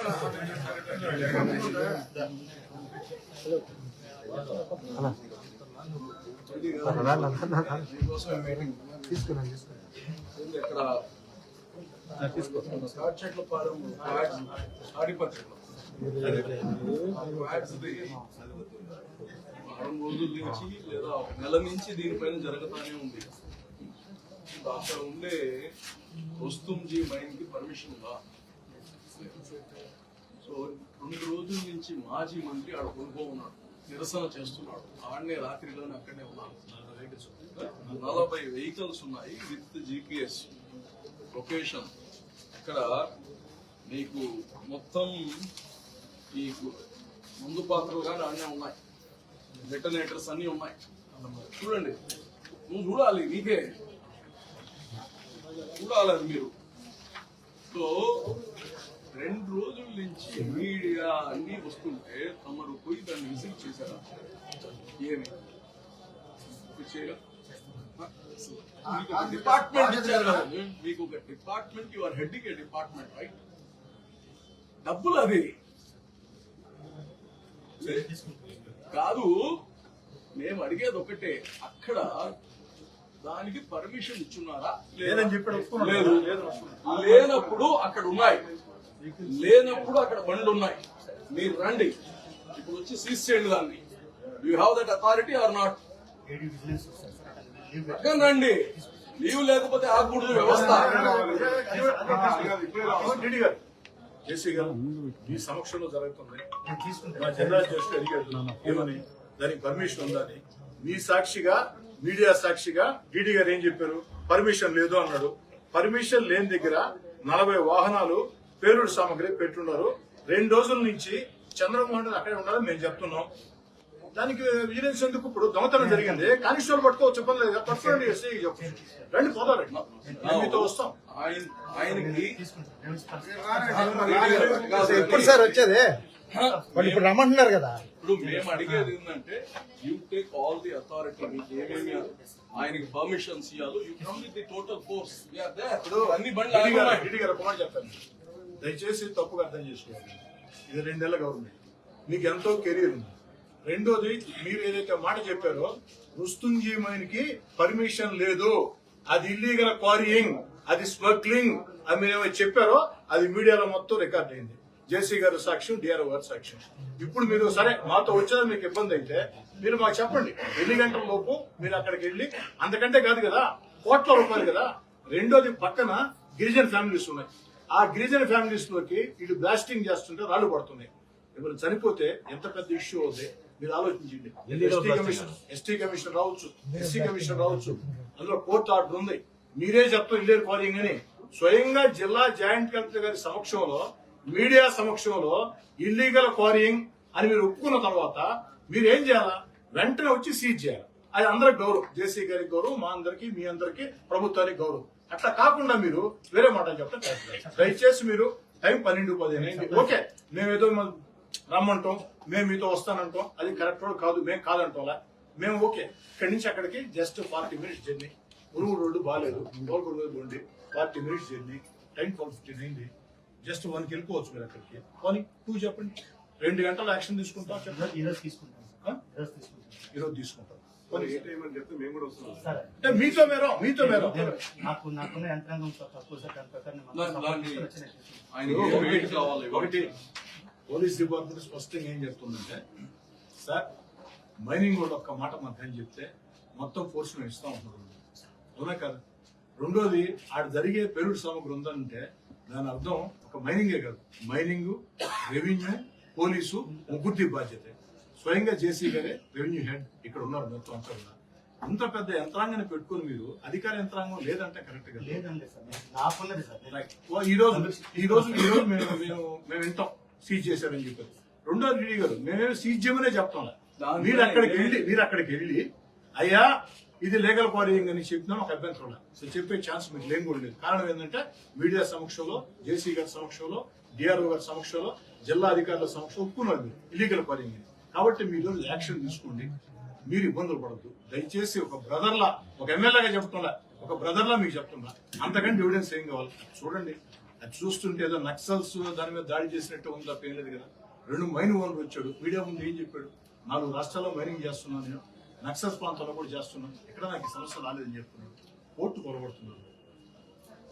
వారం రోజుల నుంచి లేదా నెల నుంచి దీనిపైన జరుగుతానే ఉంది. అక్కడ ఉండే వస్తుంజీ మైన్ కి పర్మిషన్ ఉందా? సో 2 రోజుల నుంచి మాజీ మంత్రి ఆడ కొనుక్కో ఉన్నాడు, నిరసన చేస్తున్నాడు. ఆడనే రాత్రిలోనే అక్కడనే ఉన్నాడు. 40 వెహికల్స్ ఉన్నాయి విత్ GPS లొకేషన్. ఇక్కడ మీకు మొత్తం ఈ ముందు పాత్రలు కానీ అన్నీ ఉన్నాయి, డెటనేటర్స్ అన్నీ ఉన్నాయి. చూడండి, నువ్వు చూడాలి, నీకే చూడాలి మీరు. సో 2 రోజుల నుంచి మీడియా అన్ని వస్తుంటే తమరు పోయి దాన్ని విజిట్ చేశారా? ఏమి మీకు ఒక డిపార్ట్మెంట్ ఇచ్చారు కదా, మీకు ఒక department, you are heading a department, right? డబ్బులు అది కాదు. మేము అడిగేది ఒకటే, అక్కడ దానికి పర్మిషన్ ఇచ్చున్నారా? లేదు. లేనప్పుడు అక్కడ ఉన్నాయి, లేనప్పుడు అక్కడ బండ్లు ఉన్నాయి. మీరు రండి, ఇప్పుడు వచ్చి సీజ్ చేయండి దాన్ని. You have that authority or not? రండి, లీవ్ లేకపోతే ఆగకూడదు వ్యవస్థ. జేసీ గారు మీ సమక్షంలో జరుగుతుంది. మా జిల్లా అధ్యక్షుడు అడిగాడు ఏమని, దానికి పర్మిషన్ ఉందని. మీ సాక్షిగా, మీడియా సాక్షిగా డీడీ గారు ఏం చెప్పారు? పర్మిషన్ లేదు అన్నాడు. పర్మిషన్ లేని దగ్గర 40 వాహనాలు పేలుడు సామగ్రి పెట్టున్నారు. 2 రోజుల నుంచి చంద్రమోహన్ రెడ్డి అక్కడే ఉండాలని మేము చెప్తున్నాం. దానికి విజిలెన్స్ ఎందుకు? ఇప్పుడు దొంగతనం జరిగింది, కానిస్టేబుల్ పట్టుకోవచ్చు, చెప్పండి లేదు, పట్టుకోండి, రండి పోదారండి, మీతో వస్తాం. ఎప్పుడు సార్ వచ్చేది? ఇప్పుడు రమ్మంటున్నారు కదా. ఇప్పుడు మేము అడిగేది ఏంటంటే, you take all the authority, మీకు ఏమేమి ఆయనకి పర్మిషన్స్ ఇవ్వాలో, you come with the total force. అన్ని బండ్లు చెప్తాను, దయచేసి తప్పుగా అర్థం చేసుకోవాలి. ఇది 2 నెలల గవర్నమెంట్, మీకు ఎంతో కెరీర్ ఉంది. రెండోది, మీరు ఏదైతే మాట చెప్పారో రుస్తుంజీ మైన్ కి పర్మిషన్ లేదు, అది ఇల్లీగల్ క్వారీయింగ్, అది స్మగ్లింగ్ అని మీరు చెప్పారో అది మీడియాలో మొత్తం రికార్డ్ అయింది. జేసీ గారు సాక్ష్యం, డిఆర్ఓ గారు సాక్ష్యం. ఇప్పుడు మీరు సరే మాతో వచ్చేది మీకు ఇబ్బంది అయితే మీరు మాకు చెప్పండి, 2 గంటల లోపు మీరు అక్కడికి వెళ్ళి, అంతకంటే కాదు కదా, కోట్ల రూపాయలు కదా. రెండోది, పక్కన గిరిజన ఫ్యామిలీస్ ఉన్నాయి. ఆ గిరిజన ఫ్యామిలీస్ లోకి వీళ్ళు బ్లాస్టింగ్ చేస్తుంటే రాళ్లు పడుతున్నాయి. ఇప్పుడు చనిపోతే ఎంత పెద్ద ఇష్యూ అవుతుంది మీరు ఆలోచించండి. ఎస్టీ కమిషన్ రావచ్చు, ఎస్సీ కమిషన్ రావచ్చు, అందులో కోర్టు ఆర్డర్ ఉంది. మీరే చెప్తారు ఇల్లీగల్ క్వారీయింగ్ అని. స్వయంగా జిల్లా జాయింట్ కలెక్టర్ గారి సమక్షంలో, మీడియా సమక్షంలో ఇల్లీగల్ క్వారీయింగ్ అని మీరు ఒప్పుకున్న తర్వాత మీరు ఏం చేయాలా? వెంటనే వచ్చి సీజ్ చేయాలి. అది అందరికి గౌరవం, జేసీ గారికి గౌరవం, మా అందరికి, మీ అందరికి, ప్రభుత్వానికి గౌరవం. అట్లా కాకుండా మీరు వేరే మాటలు చెప్తే దయచేసి మీరు టైం 12:15 అయింది. ఓకే, మేమేదో రమ్మంటాం, మేము మీతో వస్తానంటాం, అది కరెక్ట్ కాదు, మేము కాదంటాంలా. మేము ఓకే, ఇక్కడి నుంచి అక్కడికి జస్ట్ 40 మినిట్స్ జర్నీ. ఉరుగు రోడ్డు బాగాలేదు, Golconda road 40 minutes journey, time 12:15 అయింది. జస్ట్ 1కి వెళ్ళిపోవచ్చు మీరు అక్కడికి. 2 చెప్పండి, 2 గంటలు యాక్షన్ తీసుకుంటాం. చెప్పండి, ఈరోజు తీసుకుంటాం. మీతో నాకున్న యంత్రాంగం తక్కువ సార్. ఒకటి, పోలీస్ డిపార్ట్మెంట్ స్పష్టంగా ఏం చెప్తుందంటే, సార్ మైనింగ్ కూడా ఒక్క మాట మాకు చెప్తే మొత్తం ఫోర్స్ మేము ఇస్తా ఉంటాం, అవునా కదా. రెండోది, ఆడ జరిగే పేలుడు సామగ్రి ఉందంటే దాని అర్థం ఒక మైనింగే కాదు, మైనింగ్, రెవెన్యూ, పోలీసు ముగ్గురి బాధ్యత. స్వయంగా జేసీ గారే రెవెన్యూ హెడ్ ఇక్కడ ఉన్నారు. మొత్తం అంతా ఉన్నారు. అంత పెద్ద యంత్రాంగాన్ని పెట్టుకుని మీరు అధికార యంత్రాంగం లేదంటే కరెక్ట్ గా. ఈ రోజు మేము వింటాం సీజ్ చేశారని చెప్పారు. రెండోది, డీడీ గారు మేమేమి సీజ్ చేయమనే చెప్తాం. మీరు అక్కడికి వెళ్ళి అయ్యా ఇది లీగల్ క్వారీయింగ్ అని చెప్పినా ఒక అభ్యంతరం సో చెప్పే ఛాన్స్ మీకు లేని కూడా లేదు. కారణం ఏంటంటే మీడియా సమక్షంలో, జేసీ గారి సమక్షంలో, డిఆర్ఓ గారి సమక్షంలో, జిల్లా అధికారుల సమక్షంలో ఒప్పుకున్నారు మీరు ఇల్లీగల్ క్వారీయింగ్. కాబట్టి మీరు యాక్షన్ తీసుకోండి, మీరు ఇబ్బందులు పడద్దు. దయచేసి ఒక బ్రదర్లా, ఒక ఎమ్మెల్యేగా చెప్తున్నా, ఒక బ్రదర్లా మీకు చెప్తున్నా, అంతకంటే ఎవిడెన్స్ ఏం కావాలి చూడండి. అది చూస్తుంటే ఏదో నక్సల్స్ దాని మీద దాడి చేసినట్టు ఉంది తప్ప ఏం లేదు కదా. 2 మైన్ ఓనర్ వచ్చాడు, మీడియా ముందు ఏం చెప్పాడు, 4 రాష్ట్రాల్లో మైనింగ్ చేస్తున్నాను నేను, నక్సల్స్ ప్రాంతాల్లో కూడా చేస్తున్నాను, ఇక్కడ నాకు ఈ సమస్య రాలేదని చెప్తున్నాడు. కోర్టు కొలబడుతున్నాడు.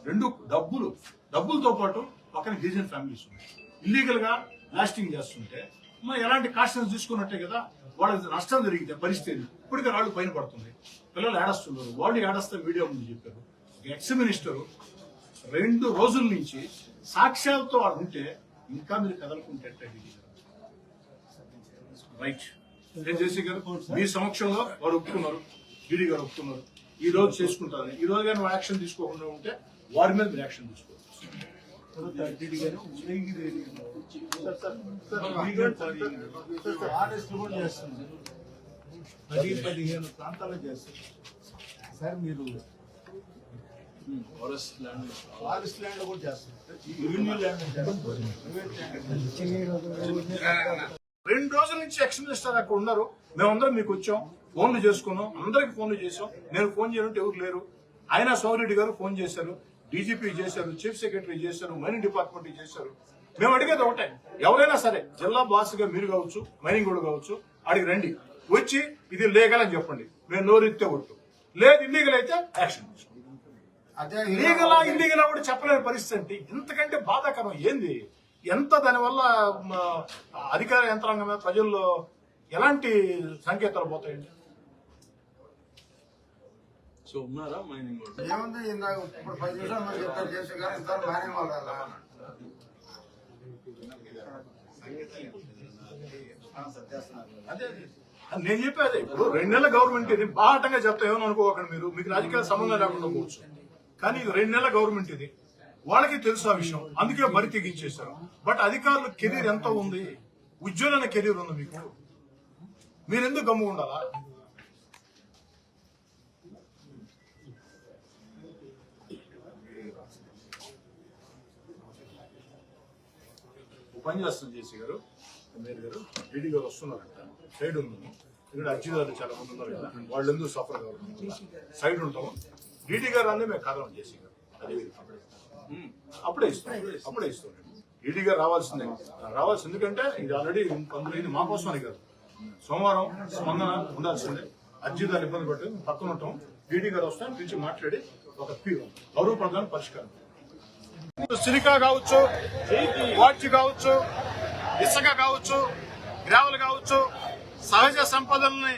2 డబ్బులతో పాటు పక్కన గిరిజన ఫ్యామిలీస్ ఉన్నాయి. ఇల్లీగల్ గా బ్లాస్టింగ్ చేస్తుంటే మనం ఎలాంటి కాషన్స్ తీసుకున్నట్టే కదా. వాళ్ళకి నష్టం జరిగితే పరిస్థితి ఇప్పటికే రాళ్ళు పైన పడుతుంది, పిల్లలు ఏడస్తున్నారు, వాళ్ళు ఏడస్తే మీడియా ముందు చెప్పారు. ఎక్స్ మినిస్టర్ 2 రోజుల నుంచి సాక్ష్యాలతో వాడు ఉంటే ఇంకా మీరు కదలకుంటే రైట్. ఏం చేసి గారు మీ సమక్షంలో వారు ఒప్పుకున్నారు, డీడీ గారు ఒప్పుకున్నారు, ఈ రోజు చేసుకుంటారని. ఈ రోజు కానీ యాక్షన్ తీసుకోకుండా ఉంటే వారి మీద మీరు యాక్షన్ తీసుకోవచ్చు. ఫారెస్ట్ కూడా చేస్తుంది, 10-15 ప్రాంతాల్లో చేస్తుంది సార్. మీరు ఫారెస్ట్ ల్యాండ్ ఫారెస్ట్ ల్యాండ్ కూడా చేస్తుంది, రెవెన్యూ ల్యాండ్ చేస్తుంది. 2 రోజుల నుంచి ఎక్స్ మినిస్టర్ అక్కడ ఉన్నారు, మేమందరం మీకు వచ్చాం, ఫోన్లు చేసుకున్నాం, అందరికి ఫోన్లు చేసాం. నేను ఫోన్ చేయాలంటే ఎవరు లేరు. అయినా సోమిరెడ్డి గారు ఫోన్ చేశారు, డీజీపీ చేశారు, చీఫ్ సెక్రటరీ చేశారు, మైనింగ్ డిపార్ట్మెంట్ చేశారు. మేము అడిగేది ఒకటే, ఎవరైనా సరే జిల్లా బాస్ గా మీరు కావచ్చు, మైనింగ్ కూడా కావచ్చు, అడిగి రండి, వచ్చి ఇది లీగల్ అని చెప్పండి, మేము నోరెత్తే ఒట్టు, లేదు ఇల్లీగల్ అయితే యాక్షన్ తీసుకుంటాం. లీగలా ఇల్లీగలా కూడా చెప్పలేని పరిస్థితి అంటే ఇంతకంటే బాధాకరం ఏంది? ఎంత దానివల్ల అధికార యంత్రాంగం మీద ప్రజల్లో ఎలాంటి సంకేతాలు పోతాయండి? సో ఉన్నారా మైనింగ్ వాళ్ళు? ఏముంది ఇందాక ఇప్పుడు 10 నిమిషాలు మనం చెప్తారు చేసే కానీ ఇంతవరకు మైనింగ్ వాళ్ళు కదా. అదే నేను చెప్పేది. ఇప్పుడు 2 నెలల గవర్నమెంట్ ఇది బాహటంగా చెప్తా ఏమని అనుకోకండి మీరు, మీకు రాజకీయ సంబంధం లేకుండా పోవచ్చు, కానీ ఇది 2 నెలల గవర్నమెంట్ ఇది, వాళ్ళకి తెలుసు ఆ విషయం, అందుకే బరి తెగించేశారు. బట్ అధికారుల కెరీర్ ఎంత ఉంది, ఉజ్వలన కెరీర్ ఉంది మీకు, మీరెందుకు గమ్ము ఉండాలా? పని చేస్తుంది జేసీ గారు, మేయర్ గారు, డీడీ గారు వస్తున్నారంట, సైడ్ ఉన్నాము, ఇక్కడ అర్జీదారులు చాలా మంది ఉన్నారు కదా, వాళ్ళు ఎందుకు సఫర్ కావాలి, సైడ్ ఉంటాము. డీడీ గారు అన్నీ మేము కారణం జేసీ గారు, అదే అప్పుడే ఇస్తాం. డీడీ గారు రావాల్సిందే, ఎందుకంటే ఇది ఆల్రెడీ కొందరు మా కోసమని కాదు, సోమవారం స్పందన ఉండాల్సిందే. అర్జీదారులు ఇబ్బంది పట్టి పక్కన ఉంటాం, డీడీ గారు వస్తాం, పిలిచి మాట్లాడి ఒక గౌరవప్రదాన పరిష్కారం. సిలికా కావచ్చు, వాచ్ కావచ్చు, ఇసుక కావచ్చు, గ్రావెల్ కావచ్చు, సహజ సంపదల్ని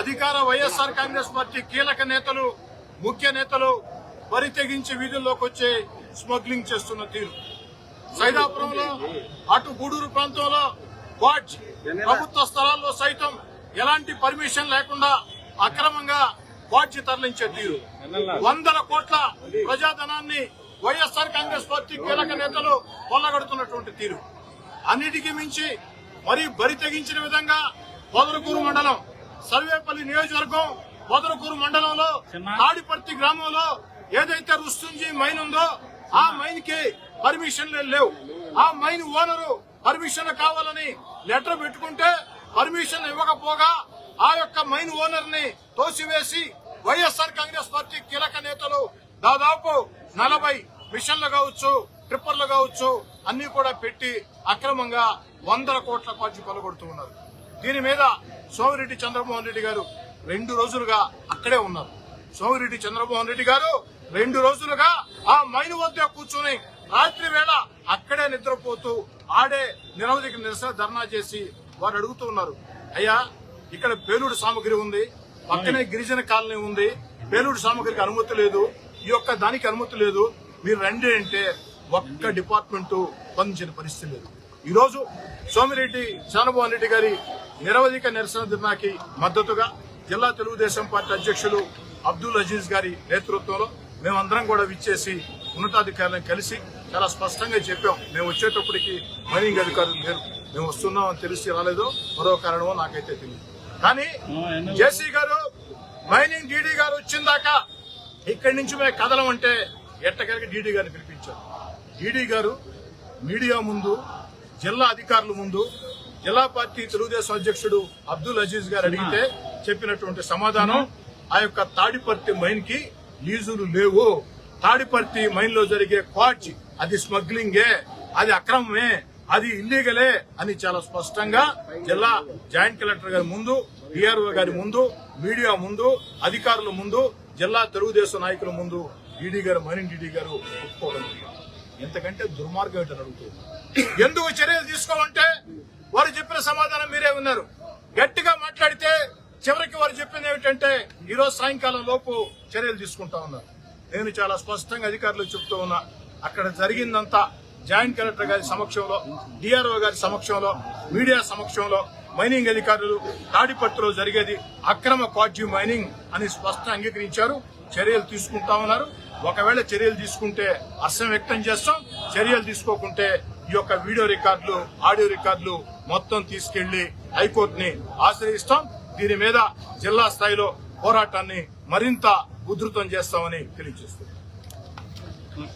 అధికార వైఎస్ఆర్ కాంగ్రెస్ పార్టీ కీలక నేతలు, ముఖ్య నేతలు బరి తెగించి వీధుల్లోకి వచ్చి స్మగ్లింగ్ చేస్తున్న తీరు. సైదాపురంలో, అటు గూడూరు ప్రాంతంలో వాచ్ ప్రభుత్వ స్థలాల్లో సైతం ఎలాంటి పర్మిషన్ లేకుండా అక్రమంగా వాచ్ తరలించే తీరు. 100 కోట్ల ప్రజాధనాన్ని వైఎస్ఆర్ కాంగ్రెస్ పార్టీ కీలక నేతలు కొల్లగొడుతున్నటువంటి తీరు. అన్నిటికీ మించి మరీ బరి తెగించిన విధంగా పొదలకూరు మండలం, సర్వేపల్లి నియోజకవర్గం పొదలకూరు మండలంలో తాడిపర్తి గ్రామంలో ఏదైతే రుస్తుంజీ మైన్ ఉందో ఆ మైన్ కి పర్మిషన్లు లేవు. ఆ మైన్ ఓనరు పర్మిషన్ కావాలని లెటర్ పెట్టుకుంటే పర్మిషన్ ఇవ్వకపోగా ఆ యొక్క మైన్ ఓనర్ ని తోసివేసి వైఎస్ఆర్ కాంగ్రెస్ పార్టీ కీలక నేతలు దాదాపు 40 మిషన్లు కావచ్చు, ట్రిప్పర్లు కావచ్చు, అన్ని కూడా పెట్టి అక్రమంగా 100 కోట్ల పార్టీ కొలగొడుతూ ఉన్నారు. దీని మీద సోమిరెడ్డి చంద్రమోహన్ రెడ్డి గారు 2 రోజులుగా అక్కడే ఉన్నారు. సోమిరెడ్డి చంద్రమోహన్ రెడ్డి గారు 2 రోజులుగా ఆ మైన్ వద్ద కూర్చొని రాత్రి వేళ అక్కడే నిద్రపోతూ ఆడే నిరవధిక నిరసన ధర్నా చేసి వారు అడుగుతూ ఉన్నారు, అయ్యా ఇక్కడ పేలుడు సామగ్రి ఉంది, పక్కనే గిరిజన కాలనీ ఉంది, పేలుడు సామగ్రికి అనుమతి లేదు, ఈ యొక్క దానికి అనుమతి లేదు, మీరు రండి అంటే ఒక్క డిపార్ట్మెంట్ స్పందించిన పరిస్థితి లేదు. ఈ రోజు సోమిరెడ్డి చంద్రమోహన్ రెడ్డి గారి నిరవధిక నిరసన ధర్నాకి మద్దతుగా జిల్లా తెలుగుదేశం పార్టీ అధ్యక్షులు అబ్దుల్ అజీజ్ గారి నేతృత్వంలో మేమందరం కూడా విచ్చేసి ఉన్నతాధికారులను కలిసి చాలా స్పష్టంగా చెప్పాం, మేము వచ్చేటప్పటికి మైనింగ్ అధికారులు లేరు, మేము వస్తున్నామని తెలిసి రాలేదో మరో కారణమో నాకైతే తెలియదు. కానీ జేసీ గారు, మైనింగ్ డీడీ గారు వచ్చిందాకా ఇక్కడి నుంచి మేము కదలమంటే ఎట్టగలిగి డీడీ గారిని పిలిపించారు. డీడీ గారు మీడియా ముందు, జిల్లా అధికారుల ముందు, జిల్లా పార్టీ తెలుగుదేశం అధ్యక్షుడు అబ్దుల్ అజీజ్ గారు అడిగితే చెప్పినటువంటి సమాధానం, ఆ యొక్క తాడిపర్తి మైన్ కి లీజులు లేవు, తాడిపర్తి మైన్ లో జరిగే క్వార్జ్ అది స్మగ్లింగే, అది అక్రమమే, అది ఇల్లీగలే అని చాలా స్పష్టంగా జిల్లా జాయింట్ కలెక్టర్ గారి ముందు, డిఆర్ఓ గారి ముందు, మీడియా ముందు, అధికారుల ముందు, జిల్లా తెలుగుదేశం నాయకుల ముందు ఈడీ గారు, మైనింగ్ డీడీ గారు ఒప్పుకోవడం. ఎంతకంటే దుర్మార్గం ఏంటని అడుగుతుంది. ఎందుకు చర్యలు తీసుకోమంటే వారు చెప్పిన సమాధానం మీరే ఉన్నారు. గట్టిగా మాట్లాడితే చివరికి వారు చెప్పింది ఏమిటంటే ఈరోజు సాయంకాలం లోపు చర్యలు తీసుకుంటా ఉన్నారు. నేను చాలా స్పష్టంగా అధికారులకు చెప్తూ ఉన్నా, అక్కడ జరిగిందంతా జాయింట్ కలెక్టర్ గారి సమక్షంలో, డిఆర్ఓ గారి సమక్షంలో, మీడియా సమక్షంలో, మైనింగ్ అధికారులు తాడిపట్టులో జరిగేది అక్రమ క్వాడ్జీ మైనింగ్ అని స్పష్టంగా అంగీకరించారు. చర్యలు తీసుకుంటా ఉన్నారు. ఒకవేళ చర్యలు తీసుకుంటే హర్షం వ్యక్తం చేస్తాం, చర్యలు తీసుకోకుంటే ఈ యొక్క వీడియో రికార్డులు, ఆడియో రికార్డులు మొత్తం తీసుకెళ్లి హైకోర్టుని ఆశ్రయిస్తాం. దీని మీద జిల్లా స్థాయిలో పోరాటాన్ని మరింత ఉధృతం చేస్తామని తెలియజేస్తున్నాం.